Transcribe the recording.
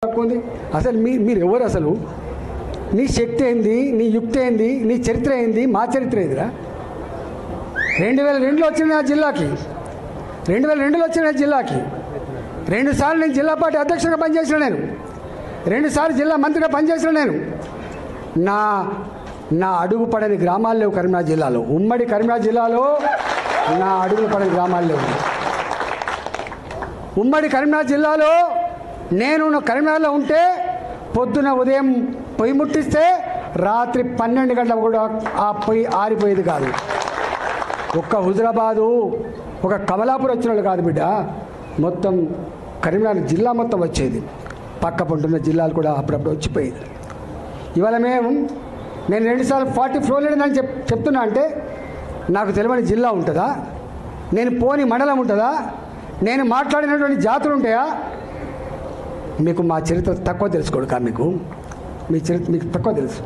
ఉంది అసలు మీరు ఎవరు అసలు నీ శక్తి ఏంది నీ యుక్తి ఏంది నీ చరిత్ర ఏంది మా చరిత్ర ఏదిరా 2002లో వచ్చిన జిల్లాకి 2002లో వచ్చిన జిల్లాకి 2 సార్లు నేను జిల్లా పార్టీ అధ్యక్షుడిగా పనిచేసిన నేను 2 సార్లు జిల్లా మంత్రిగా పనిచేసిన నేను నా అడుగు పడని గ్రామాలు లేవు కరీంనగర్ జిల్లాలో ఉమ్మడి కరీంనగర్ జిల్లాలో నా అడుగులు పడని గ్రామాలు లేవు ఉమ్మడి కరీంనగర్ జిల్లాలో నేను కరీంనగర్లో ఉంటే పొద్దున ఉదయం పొయ్యి ముట్టిస్తే రాత్రి 12 గంటలకు కూడా ఆ పొయ్యి ఆరిపోయేది కాదు ఒక్క హుజరాబాదు ఒక కమలాపూర్ వచ్చిన వాళ్ళు కాదు బిడ్డ మొత్తం కరీంనగర్ జిల్లా మొత్తం వచ్చేది పక్క పంటున్న జిల్లాలు కూడా అప్పుడప్పుడు వచ్చిపోయేది ఇవాళ నేను 2 సార్లు 40 ఫ్లోర్ లేదని చెప్తున్నా అంటే నాకు తెలియని జిల్లా ఉంటుందా నేను పోని మండలం ఉంటుందా నేను మాట్లాడినటువంటి జాతులు ఉంటాయా మీకు మా చరిత్ర తక్కువ తెలుసుకోడు కా మీ చరిత్ర మీకు తక్కువ తెలుసు